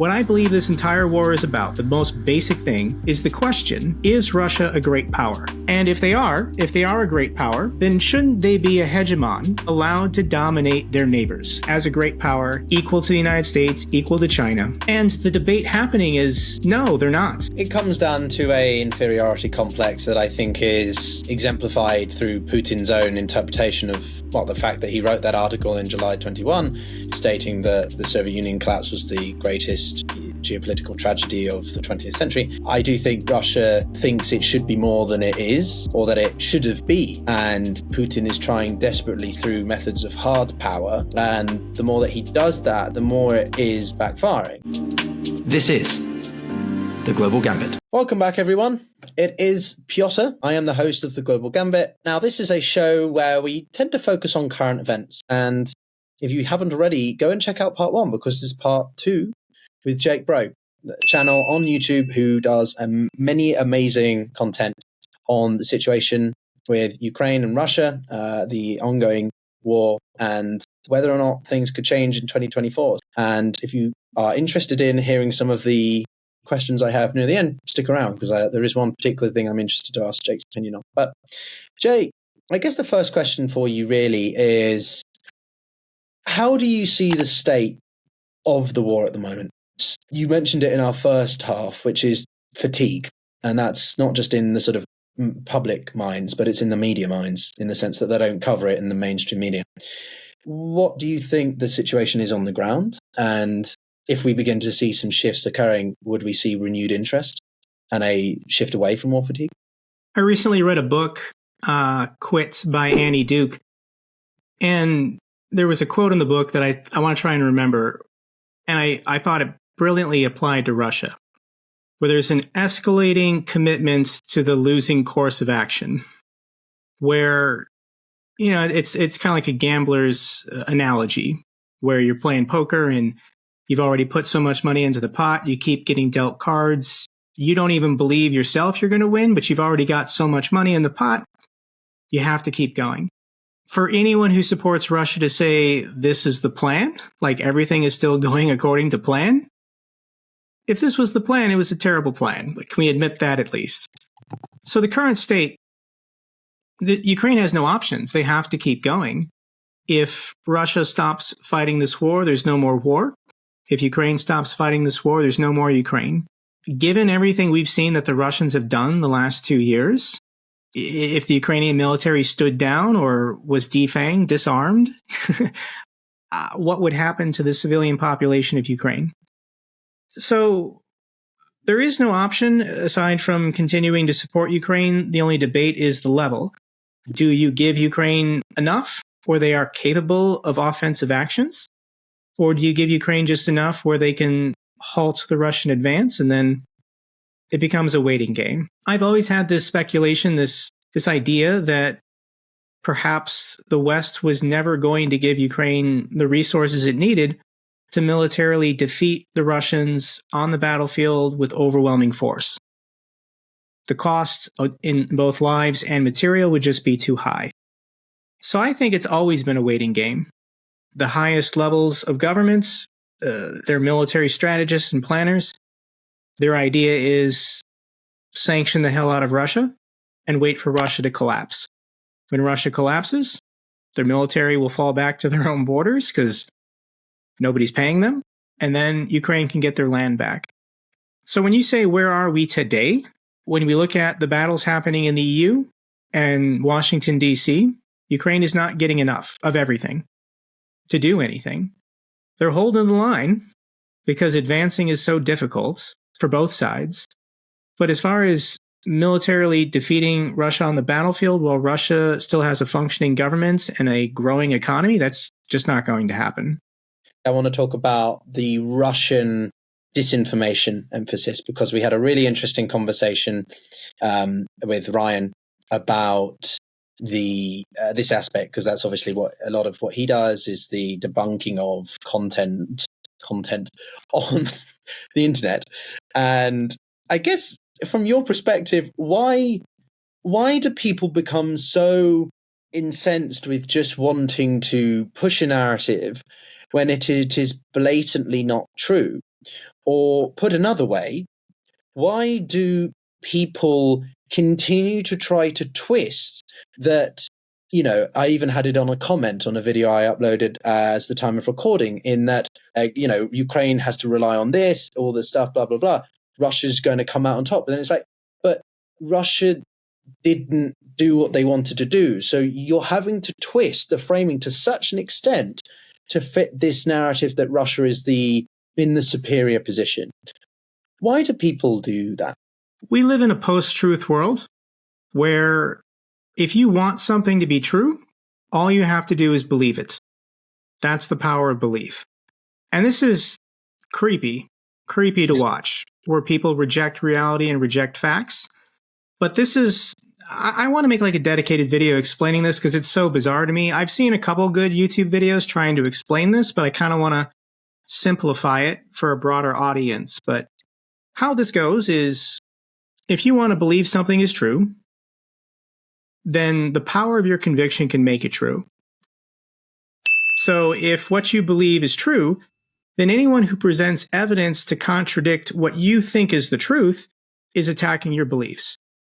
What I believe this entire war is about, the most basic thing, is the question, is Russia a great power? And if they are a great power, then shouldn't they be a hegemon, allowed to dominate their neighbors as a great power, equal to the United States, equal to China? And the debate happening is, no, they're not. It comes down to an inferiority complex that I think is exemplified through Putin's own interpretation of, well, the fact that he wrote that article in July 21, stating that the Soviet Union collapse was the greatest geopolitical tragedy of the 20th century. I do think Russia thinks it should be more than it is, or that it should have been. And Putin is trying desperately through methods of hard power. And the more that he does that, the more it is backfiring. This is The Global Gambit. Welcome back, everyone. It is Piotr. I am the host of The Global Gambit. Now, this is a show where we tend to focus on current events. And if you haven't already, go and check out part 1, because this is part 2 with Jake Bro, the channel on YouTube who does many amazing content on the situation with Ukraine and Russia, the ongoing war, and whether or not things could change in 2024. And if you are interested in hearing some of the questions I have near the end, stick around, because there is one particular thing I'm interested to ask Jake's opinion on. But Jake, I guess the first question for you really is, how do you see the state of the war at the moment? You mentioned it in our first half, which is fatigue. And that's not just in the sort of public minds, but it's in the media minds, in the sense that they don't cover it in the mainstream media. What do you think the situation is on the ground? And if we begin to see some shifts occurring, would we see renewed interest and a shift away from war fatigue? I recently read a book, Quit by Annie Duke. And there was a quote in the book that I want to try and remember. And I thought it brilliantly applied to Russia, where there's an escalating commitment to the losing course of action, where, you know, it's kind of like a gambler's analogy, where you're playing poker and you've already put so much money into the pot, you keep getting dealt cards. You don't even believe yourself you're going to win, but you've already got so much money in the pot, you have to keep going. For anyone who supports Russia to say this is the plan, like everything is still going according to plan, if this was the plan, it was a terrible plan. Can we admit that at least? So the current state, Ukraine has no options. They have to keep going. If Russia stops fighting this war, there's no more war. If Ukraine stops fighting this war, there's no more Ukraine. Given everything we've seen that the Russians have done the last 2 years, if the Ukrainian military stood down or was defanged, disarmed, what would happen to the civilian population of Ukraine? So there is no option aside from continuing to support Ukraine. The only debate is the level. Do you give Ukraine enough where they are capable of offensive actions? Or do you give Ukraine just enough where they can halt the Russian advance, and then it becomes a waiting game? I've always had this speculation, this idea that perhaps the West was never going to give Ukraine the resources it needed to militarily defeat the Russians on the battlefield with overwhelming force. The cost in both lives and material would just be too high. So I think it's always been a waiting game. The highest levels of governments, their military strategists and planners, their idea is sanction the hell out of Russia and wait for Russia to collapse. When Russia collapses, their military will fall back to their own borders because nobody's paying them, and then Ukraine can get their land back. So when you say, where are we today? When we look at the battles happening in the EU and Washington, D.C., Ukraine is not getting enough of everything to do anything. They're holding the line because advancing is so difficult for both sides. But as far as militarily defeating Russia on the battlefield while Russia still has a functioning government and a growing economy, that's just not going to happen. I want to talk about the Russian disinformation emphasis, because we had a really interesting conversation with Ryan about this aspect, because that's obviously what a lot of what he does is the debunking of content on the internet. And I guess from your perspective, why do people become so incensed with just wanting to push a narrative when it is blatantly not true? Or put another way, why do people continue to try to twist that? I even had it on a comment on a video I uploaded as the time of recording, in that, Ukraine has to rely on this, all this stuff, blah, blah, blah. Russia's going to come out on top. And then it's like, but Russia didn't do what they wanted to do. So you're having to twist the framing to such an extent to fit this narrative that Russia is in the superior position. Why do people do that? We live in a post-truth world where if you want something to be true, all you have to do is believe it. That's the power of belief. And this is creepy to watch, where people reject reality and reject facts. But this is, I want to make like a dedicated video explaining this because it's so bizarre to me. I've seen a couple good YouTube videos trying to explain this, but I kind of want to simplify it for a broader audience. But how this goes is, if you want to believe something is true, then the power of your conviction can make it true. So if what you believe is true, then anyone who presents evidence to contradict what you think is the truth is attacking your beliefs.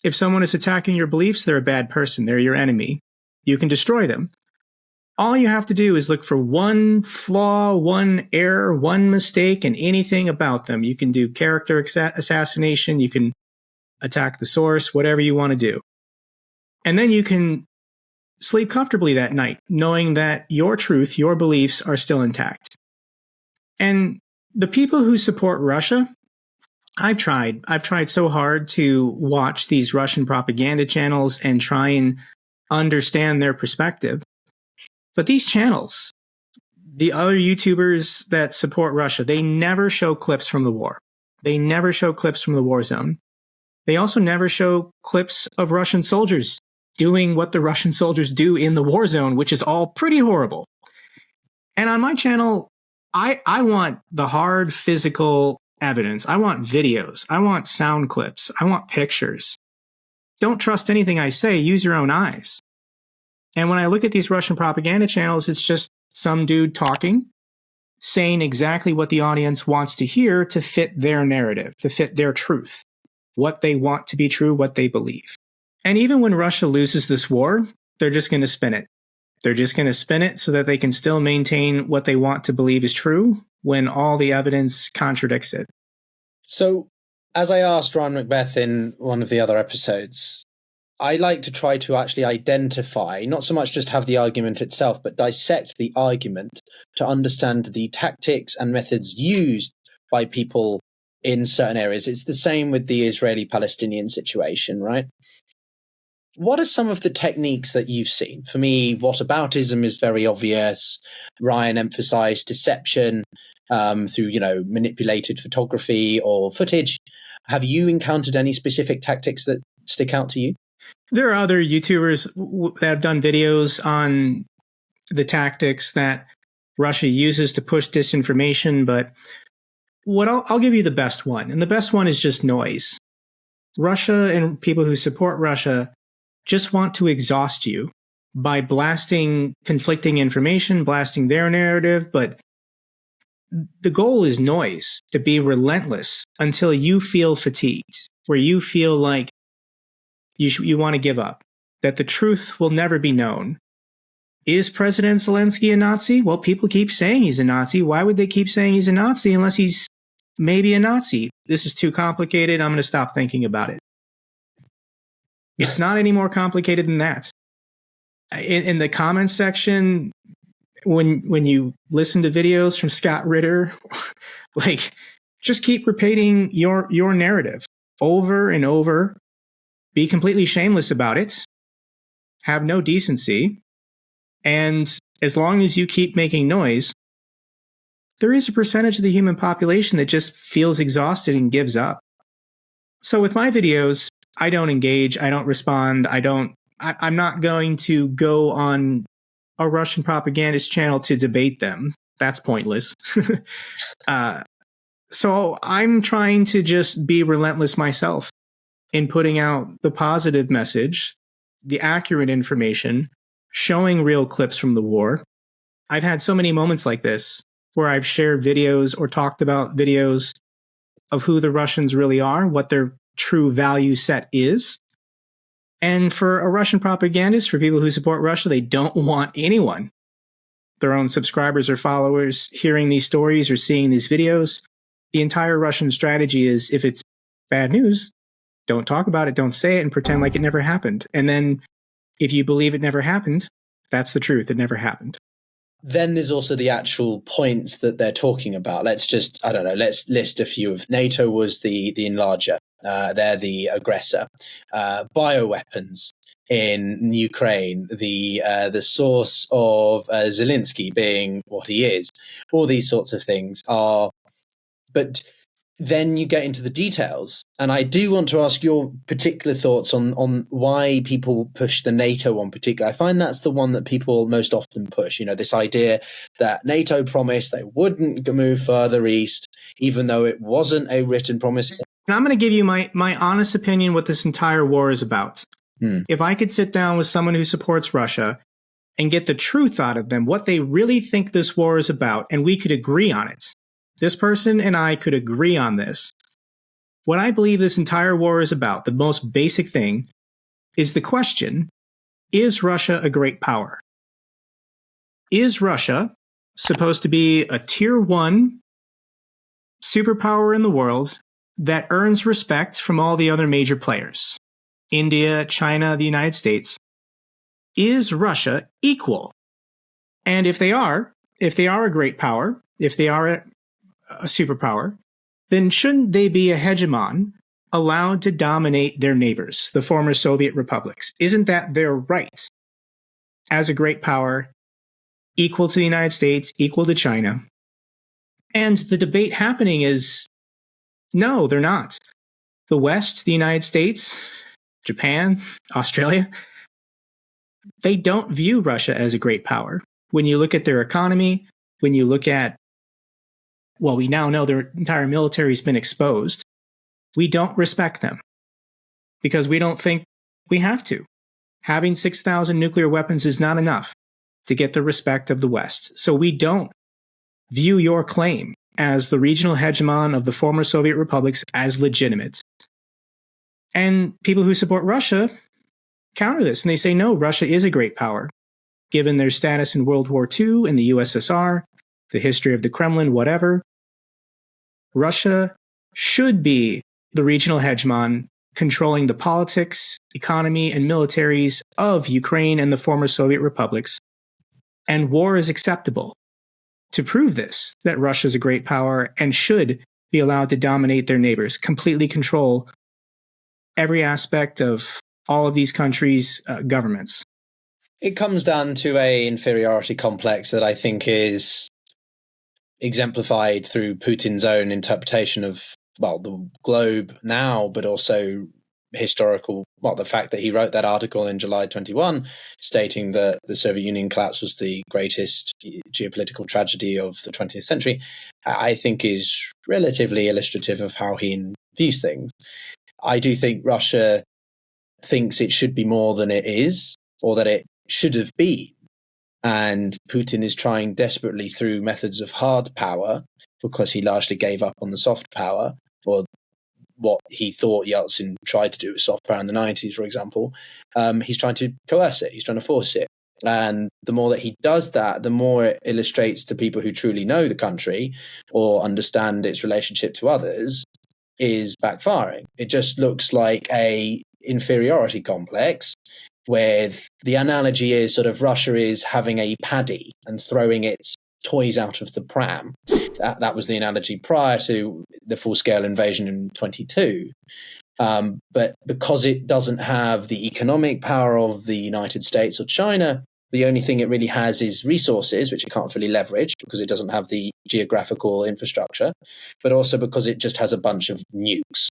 If someone is attacking your beliefs, they're a bad person. They're your enemy. You can destroy them. All you have to do is look for one flaw, one error, one mistake in anything about them. You can do character assassination. You can attack the source, whatever you want to do. And then you can sleep comfortably that night, knowing that your truth, your beliefs are still intact. And the people who support Russia, I've tried so hard to watch these Russian propaganda channels and try and understand their perspective. But these channels, the other YouTubers that support Russia, they never show clips from the war. They never show clips from the war zone. They also never show clips of Russian soldiers doing what the Russian soldiers do in the war zone, which is all pretty horrible. And on my channel, I want the hard physical evidence. I want videos. I want sound clips. I want pictures. Don't trust anything I say. Use your own eyes. And when I look at these Russian propaganda channels, it's just some dude talking, saying exactly what the audience wants to hear to fit their narrative, to fit their truth, what they want to be true, what they believe. And even when Russia loses this war, they're just going to spin it. They're just going to spin it so that they can still maintain what they want to believe is true when all the evidence contradicts it. So, as I asked Ryan Macbeth in one of the other episodes, I like to try to actually identify, not so much just have the argument itself, but dissect the argument to understand the tactics and methods used by people in certain areas. It's the same with the Israeli-Palestinian situation, right? What are some of the techniques that you've seen? For me, whataboutism is very obvious. Ryan emphasized deception through, manipulated photography or footage. Have you encountered any specific tactics that stick out to you? There are other YouTubers that have done videos on the tactics that Russia uses to push disinformation, but I'll give you the best one. And the best one is just noise. Russia and people who support Russia just want to exhaust you by blasting conflicting information, blasting their narrative. But the goal is noise, to be relentless until you feel fatigued, where you feel like you want to give up, that the truth will never be known. Is President Zelensky a Nazi? Well, people keep saying he's a Nazi. Why would they keep saying he's a Nazi unless he's maybe a Nazi? This is too complicated. I'm going to stop thinking about it. It's not any more complicated than that. In the comments section, when you listen to videos from Scott Ritter, like, just keep repeating your narrative over and over. Be completely shameless about it. Have no decency. And as long as you keep making noise, there is a percentage of the human population that just feels exhausted and gives up. So with my videos, I don't engage, I don't respond, I'm not going to go on a Russian propagandist channel to debate them. That's pointless. So I'm trying to just be relentless myself in putting out the positive message, the accurate information, showing real clips from the war. I've had so many moments like this where I've shared videos or talked about videos of who the Russians really are, what their true value set is. And for a Russian propagandist, for people who support Russia, they don't want anyone, their own subscribers or followers, hearing these stories or seeing these videos. The entire Russian strategy is, if it's bad news, don't talk about it, don't say it, and pretend like it never happened. And then if you believe it never happened, that's the truth. It never happened. Then there's also the actual points that they're talking about. Let's list a few of. NATO was the enlarger. They're the aggressor. Bioweapons in Ukraine, the source of Zelensky being what he is. All these sorts of things are. But then you get into the details. And I do want to ask your particular thoughts on why people push the NATO one particular. I find that's the one that people most often push. This idea that NATO promised they wouldn't move further east, even though it wasn't a written promise. And I'm going to give you my honest opinion what this entire war is about. If I could sit down with someone who supports Russia and get the truth out of them, what they really think this war is about, and we could agree on it. This person and I could agree on this. What I believe this entire war is about, the most basic thing, is the question, is Russia a great power? Is Russia supposed to be a tier 1 superpower in the world that earns respect from all the other major players? India, China, the United States. Is Russia equal? And if they are a great power, if they are a superpower, then shouldn't they be a hegemon allowed to dominate their neighbors, the former Soviet republics? Isn't that their right as a great power, equal to the United States, equal to China? And the debate happening is, no, they're not. The West, the United States, Japan, Australia, they don't view Russia as a great power. When you look at their economy, when you look at, well, we now know their entire military has been exposed. We don't respect them because we don't think we have to. Having 6,000 nuclear weapons is not enough to get the respect of the West. So we don't view your claim as the regional hegemon of the former Soviet republics as legitimate. And people who support Russia counter this and they say, no, Russia is a great power, given their status in World War II, in the USSR, the history of the Kremlin, whatever. Russia should be the regional hegemon controlling the politics, economy, and militaries of Ukraine and the former Soviet republics. And war is acceptable to prove this, that Russia is a great power and should be allowed to dominate their neighbors, completely control every aspect of all of these countries' governments. It comes down to a inferiority complex that I think is exemplified through Putin's own interpretation of, well, the globe now, but also the fact that he wrote that article in July 21 stating that the Soviet Union collapse was the greatest geopolitical tragedy of the 20th century, I think is relatively illustrative of how he views things. I do think Russia thinks it should be more than it is, or that it should have been. And Putin is trying desperately through methods of hard power, because he largely gave up on the soft power, or what he thought Yeltsin tried to do with soft power in the 90s, for example. He's trying to coerce it. He's trying to force it. And the more that he does that, the more it illustrates to people who truly know the country or understand its relationship to others is backfiring. It just looks like a inferiority complex, with the analogy is sort of Russia is having a paddy and throwing its toys out of the pram. That was the analogy prior to the full-scale invasion in 22. But because it doesn't have the economic power of the United States or China, the only thing it really has is resources, which it can't fully leverage because it doesn't have the geographical infrastructure, but also because it just has a bunch of nukes.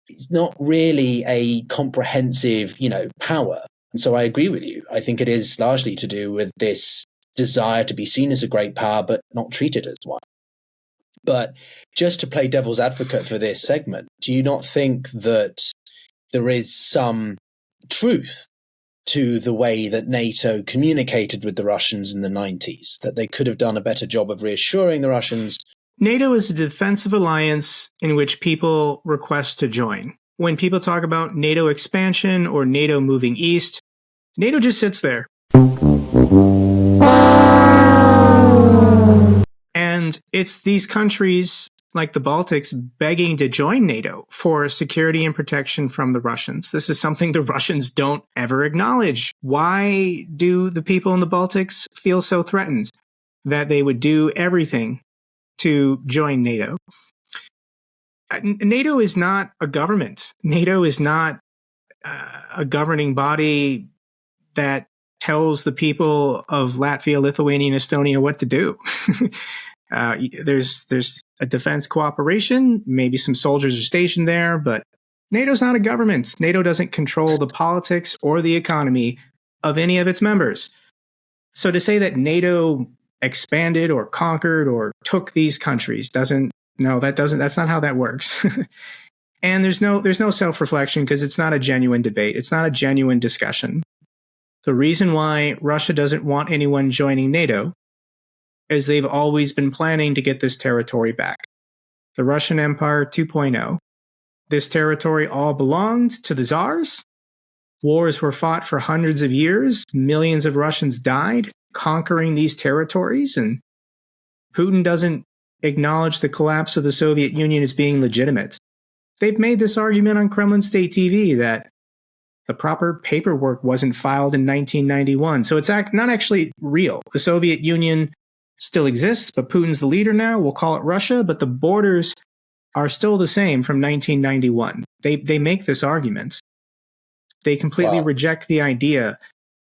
It's not really a comprehensive, power. And so I agree with you. I think it is largely to do with this desire to be seen as a great power, but not treated as one. But just to play devil's advocate for this segment, do you not think that there is some truth to the way that NATO communicated with the Russians in the 90s, that they could have done a better job of reassuring the Russians. NATO is a defensive alliance in which people request to join. When people talk about NATO expansion or NATO moving east, NATO just sits there. And it's these countries like the Baltics begging to join NATO for security and protection from the Russians. This is something the Russians don't ever acknowledge. Why do the people in the Baltics feel so threatened that they would do everything to join NATO? NATO is not a government. NATO is not a governing body that tells the people of Latvia, Lithuania, and Estonia what to do. There's a defense cooperation. Maybe some soldiers are stationed there, but NATO's not a government. NATO doesn't control the politics or the economy of any of its members. So to say that NATO expanded or conquered or took these countries that's not how that works. And there's no self-reflection because it's not a genuine debate. It's not a genuine discussion. The reason why Russia doesn't want anyone joining NATO is they've always been planning to get this territory back. The Russian Empire 2.0. This territory all belonged to the Tsars. Wars were fought for hundreds of years. Millions of Russians died conquering these territories, and Putin doesn't acknowledge the collapse of the Soviet Union as being legitimate. They've made this argument on Kremlin State TV that the proper paperwork wasn't filed in 1991. So it's not actually real. The Soviet Union still exists, but Putin's the leader now. We'll call it Russia, but the borders are still the same from 1991. They make this argument. They completely reject the idea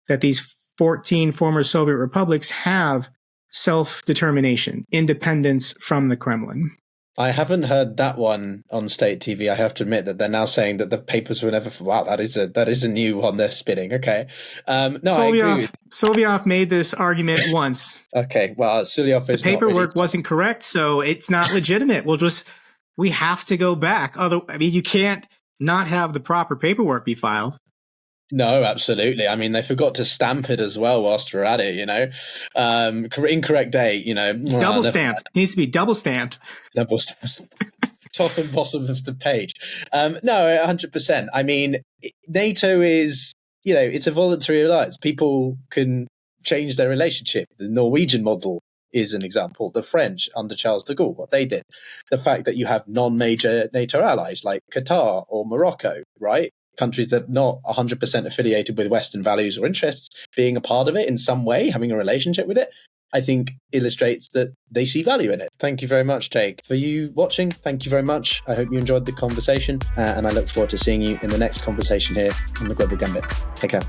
that these 14 former Soviet republics have self-determination, independence from the Kremlin. I haven't heard that one on state TV. I have to admit that they're now saying that the papers were never. Wow, that is a new one they're spinning. Okay, no, I agree. Soviet made this argument once. Okay, well, Sulyov is the paperwork wasn't correct, so it's not legitimate. We have to go back. You can't not have the proper paperwork be filed. No, absolutely. I mean, they forgot to stamp it as well whilst we're at it, Incorrect date, Double stamped. It needs to be double stamped. Double stamped. Top and bottom of the page. No, 100%. I mean, NATO is, it's a voluntary alliance. People can change their relationship. The Norwegian model is an example. The French under Charles de Gaulle, what they did. The fact that you have non-major NATO allies like Qatar or Morocco, right? Countries that are not 100% affiliated with Western values or interests, being a part of it in some way, having a relationship with it, I think illustrates that they see value in it. Thank you very much, Jake. For you watching, thank you very much. I hope you enjoyed the conversation, and I look forward to seeing you in the next conversation here on the Global Gambit. Take care.